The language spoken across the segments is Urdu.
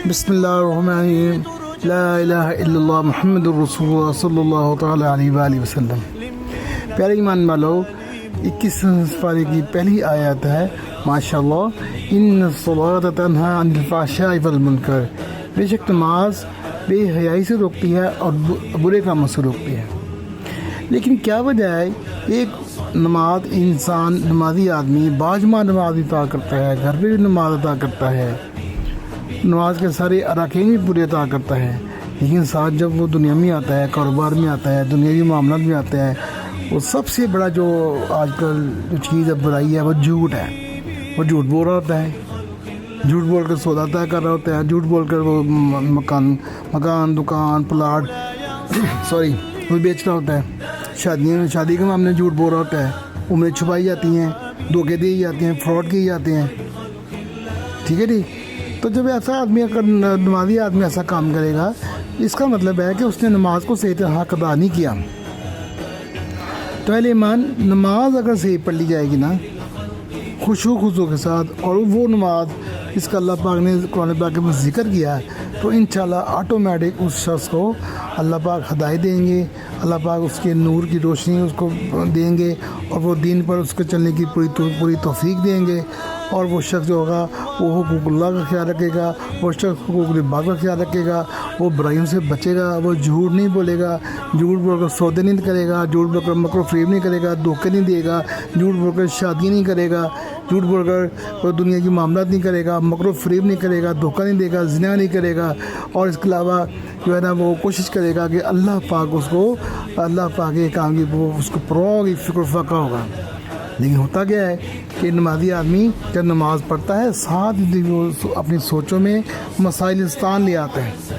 بسم اللہ الرحمن الرحیم، لا الہ الا اللہ محمد الرسول اللہ صلی اللہ تعالیٰ علیہ وآلہ وسلم۔ پیارے ایمان والو، 21 پارے کی پہلی آیت ہے، ماشاءاللہ، ان الصلاۃ تنہی عن الفحشاء والمنکر، بے شک نماز بے حیائی سے روکتی ہے اور برے کاموں سے روکتی ہے۔ لیکن کیا وجہ ہے ایک نمازی آدمی باجمع نماز ادا کرتا ہے، گھر پہ بھی نماز ادا کرتا ہے، نماز کے سارے اراکین بھی پورے ادا کرتا ہے، لیکن ساتھ جب وہ دنیا میں آتا ہے، کاروبار میں آتا ہے، دنیاوی معاملات میں آتا ہے، وہ سب سے بڑا جو آج کل جو چیز ہے، برائی ہے، وہ جھوٹ ہے۔ وہ جھوٹ بول رہا ہوتا ہے، جھوٹ بول کر سودا طے کر رہا ہوتا ہے، جھوٹ بول کر وہ مکان دکان پلاٹ وہ بیچ رہا ہوتا ہے، شادی کے معاملے میں جھوٹ بول رہا ہوتا ہے، عمریں چھپائی جاتی ہیں، دھوکے دیے جاتے ہیں، فراڈ کیے جاتے ہیں، ٹھیک ہے جی۔ تو جب ایسا آدمی، اگر نمازی آدمی ایسا کام کرے گا، اس کا مطلب ہے کہ اس نے نماز کو صحیح طرح ادا نہیں کیا۔ تو اہل ایمان، نماز اگر صحیح پڑھ لی جائے گی نا، خضوع کے ساتھ، اور وہ نماز جس کا اللہ پاک نے قرآن پاک میں ذکر کیا ہے، تو انشاءاللہ آٹومیٹک اس شخص کو اللہ پاک ہدایت دیں گے، اللہ پاک اس کے نور کی روشنی اس کو دیں گے، اور وہ دین پر اس کو چلنے کی پوری توفیق دیں گے، اور وہ شخص جو ہوگا وہ حقوق اللہ کا خیال رکھے گا، وہ شخص حقوق العباد کا خیال رکھے گا، وہ برائیوں سے بچے گا، وہ جھوٹ نہیں بولے گا، جھوٹ بول کر سودے نہیں کرے گا، جھوٹ بول کر مکر و فریب نہیں کرے گا، دھوکے نہیں دے گا، جھوٹ بول کر شادی نہیں کرے گا، جھوٹ بول کر وہ دنیا کی معاملات نہیں کرے گا، مکر و فریب نہیں کرے گا، دھوکہ نہیں دے گا، زنا نہیں کرے گا، اور اس کے علاوہ جو ہے نا وہ کوشش کرے گا کہ اللہ پاک کے کام کی وہ اس کو پرو ہوگی، فکر و فقہ ہوگا۔ لیکن ہوتا کیا ہے کہ نمازی آدمی جب نماز پڑھتا ہے، ساتھ وہ اپنی سوچوں میں مسائلستان لے آتا ہے،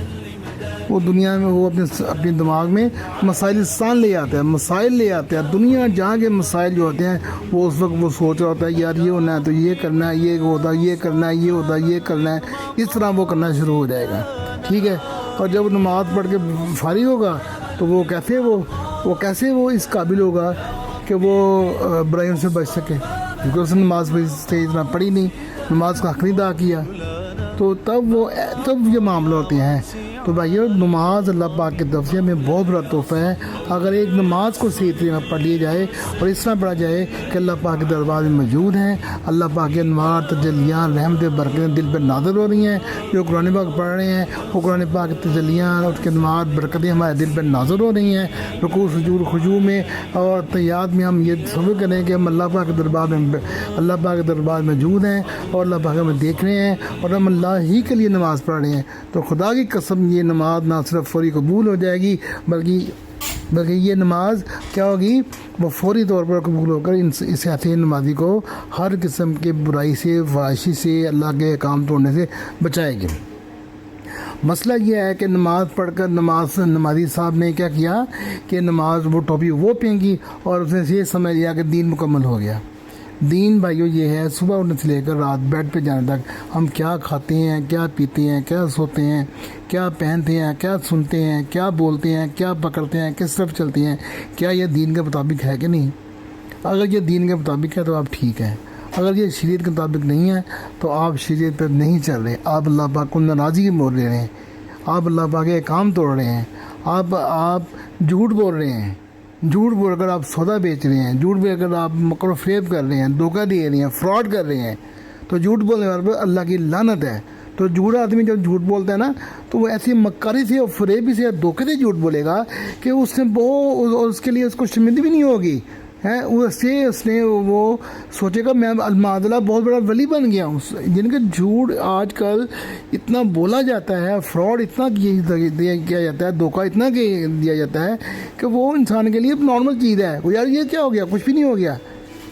وہ دنیا میں وہ اپنے دماغ میں مسائلستان لے آتا ہے، مسائل لے آتے ہیں، دنیا جہاں کے مسائل جو ہوتے ہیں، وہ اس وقت وہ سوچ رہا ہوتا ہے، یار یہ ہونا ہے تو یہ کرنا ہے، یہ ہوتا یہ کرنا ہے، یہ ہوتا یہ کرنا ہے، اس طرح وہ کرنا شروع ہو جائے گا، ٹھیک ہے۔ اور جب نماز پڑھ کے فارغ ہوگا تو وہ کیسے اس قابل ہوگا کہ وہ برائیوں سے بچ سکے، کیونکہ اس نے نماز صحیح طرح پڑھی نہیں، نماز کا حق نہیں ادا کیا، تو تب یہ معاملہ ہوتے ہیں۔ تو بھائیو، نماز اللہ پاک کے طرف سے ہمیں بہت بڑا تحفہ ہے۔ اگر ایک نماز کو صحیح طرح پڑھ لی جائے اور اس طرح پڑھا جائے کہ اللہ پاک کے دربار میں موجود ہیں، اللہ پاک کے انوار، تجلیات، رحمتیں، برکتیں دل پر نازل ہو رہی ہیں، جو قرآن پاک پڑھ رہے ہیں وہ قرآن پاک کے تجلیات اور اس کے انوار، برکتیں ہمارے دل پر نازل ہو رہی ہیں، رکوع سجود خضوع میں اور تحیات میں ہم یہ سبق کریں کہ ہم اللہ پاک کے دربار میں موجود ہیں، اور اللہ پاک ہمیں دیکھ رہے ہیں، اور ہم اللہ ہی کے لیے نماز پڑھ رہے ہیں۔ تو خدا کی قسم، یہ نماز نہ صرف فوری قبول ہو جائے گی، بلکہ یہ نماز کیا ہوگی، وہ فوری طور پر قبول ہو کر اس ایسے نمازی کو ہر قسم کے برائی سے، فحاشی سے، اللہ کے احکام توڑنے سے بچائے گی۔ مسئلہ یہ ہے کہ نماز پڑھ کر نمازی صاحب نے کیا کیا کہ نماز وہ ٹوپی وہ پہنگی اور اس نے یہ سمجھ لیا کہ دین مکمل ہو گیا۔ دین بھائیو یہ ہے، صبح اٹھنے سے لے کر رات بیڈ پہ جانے تک ہم کیا کھاتے ہیں، کیا پیتے ہیں، کیا سوتے ہیں، کیا پہنتے ہیں، کیا سنتے ہیں، کیا بولتے ہیں، کیا پکڑتے ہیں، کس طرف چلتے ہیں، کیا یہ دین کے مطابق ہے کہ نہیں؟ اگر یہ دین کے مطابق ہے تو آپ ٹھیک ہیں، اگر یہ شریعت کے مطابق نہیں ہے تو آپ شریعت پر نہیں چل رہے، آپ اللہ پاک کو ناراضی کی مور لے رہے ہیں، آپ اللہ پاک کے کام توڑ رہے ہیں، آپ جھوٹ بول رہے ہیں، جھوٹ بول کر آپ سودا بیچ رہے ہیں، جھوٹ بول کر آپ مکر و فریب کر رہے ہیں، دھوکہ دے رہے ہیں، فراڈ کر رہے ہیں، تو جھوٹ بولنے والے پر اللہ کی لعنت ہے۔ تو جھوٹ آدمی جب جھوٹ بولتا ہے نا، تو وہ ایسی مکاری سے اور فریبی سے اور دھوکے سے جھوٹ بولے گا کہ اس کے لیے اس کو شرمندگی بھی نہیں ہوگی، اس نے وہ سوچے گا میں المعاذ بہت بڑا ولی بن گیا ہوں۔ جن کے جھوٹ آج کل اتنا بولا جاتا ہے، فراڈ اتنا کیا جاتا ہے، دھوکہ اتنا دیا جاتا ہے کہ وہ انسان کے لیے نارمل چیز ہے، یار یہ کیا ہو گیا، کچھ بھی نہیں ہو گیا۔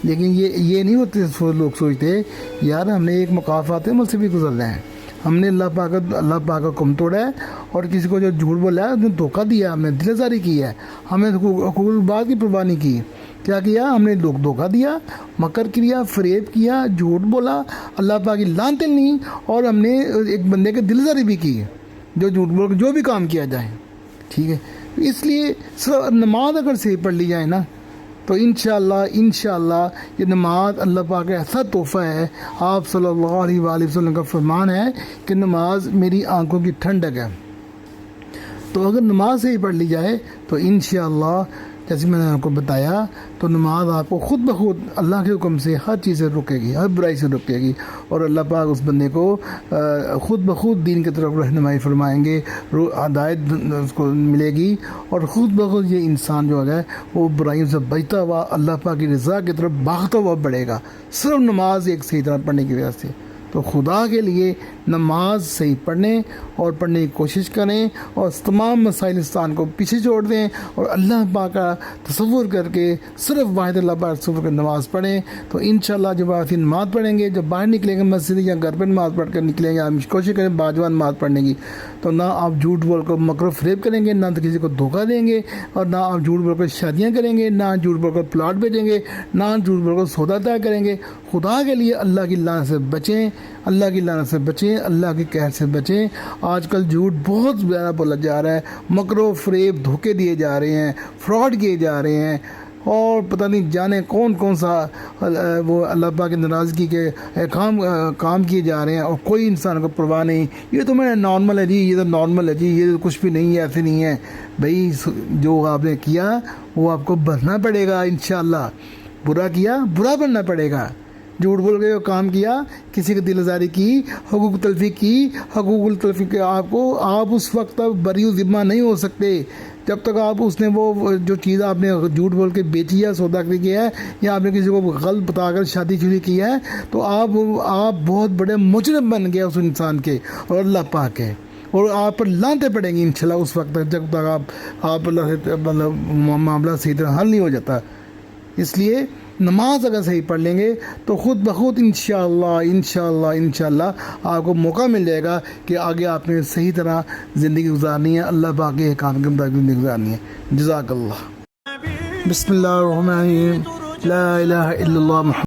لیکن یہ نہیں ہوتے، لوگ سوچتے یار ہم نے ایک مقافات عمل سے بھی گزرنا ہے، ہم نے اللہ پاک کا حکم توڑا ہے، اور کسی کو جو جھوٹ بولا ہے اس نے دھوکہ دیا، ہم نے دل آزاری کی ہے، ہمیں حقوق العباد کی پرواہ نہیں کی، کیا کیا ہم نے دھوکہ دیا، مکر کیا، فریب کیا، جھوٹ بولا، اللہ پاک کی لعنتیں لی، اور ہم نے ایک بندے کے دل آزاری بھی کی، جو جھوٹ بول کے جو بھی کام کیا جائے، ٹھیک ہے۔ اس لیے نماز اگر صحیح پڑھ لی جائے نا، تو انشاءاللہ یہ نماز اللہ پاک کا ایسا تحفہ ہے. آپ صلی اللہ علیہ وآلہ وسلم کا فرمان ہے کہ نماز میری آنکھوں کی ٹھنڈک ہے. تو اگر نماز صحیح پڑھ لی جائے تو انشاءاللہ جیسے میں نے آپ کو بتایا تو نماز آپ کو خود بخود اللہ کے حکم سے ہر چیز سے روکے گی, ہر برائی سے روکے گی, اور اللہ پاک اس بندے کو خود بخود دین کی طرف رہنمائی فرمائیں گے, ہدایت اس کو ملے گی, اور خود بخود یہ انسان جو ہے وہ برائیوں سے بچتا ہوا اللہ پاک کی رضا کی طرف بھاگتا ہوا بڑھے گا, صرف نماز ایک صحیح طرح پڑھنے کی وجہ سے. تو خدا کے لیے نماز صحیح پڑھیں اور پڑھنے کی کوشش کریں, اور تمام مسائل انسان کو پیچھے چھوڑ دیں, اور اللہ پاک کا تصور کر کے صرف واحد اللہ پاک تصور کر نماز پڑھیں. تو انشاءاللہ جب آپ نماز پڑھیں گے, جب باہر نکلیں گے مسجد یا گھر پہ نماز پڑھ کر نکلیں گے, آپ کوشش کریں باجوان نماز پڑھنے کی, تو نہ آپ جھوٹ بول کر مکر و فریب کریں گے, نہ کسی کو دھوکہ دیں گے, اور نہ آپ جھوٹ بول کر شادیاں کریں گے, نہ جھوٹ بول کر پلاٹ بیچیں گے, نہ جھوٹ بول کر سودا طے کریں گے. خدا کے لیے اللہ کی لعنت سے بچیں, اللہ کی لعنت سے بچیں, اللہ کی قہر سے بچیں. آج کل جھوٹ بہت زیادہ بولا جا رہا ہے, مکر و فریب دھوکے دیے جا رہے ہیں, فراڈ کیے جا رہے ہیں, اور پتہ نہیں جانے کون سا وہ اللہ پاک کی ناراضگی کے کام کیے جا رہے ہیں, اور کوئی انسان کو پرواہ نہیں. یہ تو میں نارمل ہے جی, یہ تو نارمل ہے جی, یہ تو کچھ بھی نہیں ہے, ایسے نہیں ہے. بھائی جو آپ نے کیا وہ آپ کو بھرنا پڑے گا انشاءاللہ. برا کیا برا بننا پڑے گا. جھوٹ بول کے کام کیا, کسی کی دل آزاری کی, حقوق تلفی کی, حقوق التلفی کے آپ اس وقت تک بری و ذمہ نہیں ہو سکتے جب تک آپ اس نے وہ جو چیز آپ نے جھوٹ بول کے بیچی ہے, سودا کیا ہے, یا آپ نے کسی کو غلط بتا کر شادی شروع کی ہے, تو آپ بہت بڑے مجرم بن گئے اس انسان کے, اور اللہ پاک ہے, اور آپ پر لانتیں پڑیں گی انشاءاللہ اس وقت تک جب تک آپ اللہ سے معاملہ صحیح طرح حل نہیں ہو جاتا. اس لیے نماز اگر صحیح پڑھ لیں گے تو خود بخود انشاءاللہ آپ کو موقع مل جائے گا کہ آگے آپ نے صحیح طرح زندگی گزارنی ہے, اللہ پاک کے احکام کے مطابق زندگی گزارنی ہے. جزاک اللہ. بسم اللہ الرحمن الرحیم. لا الہ الا اللہ محمد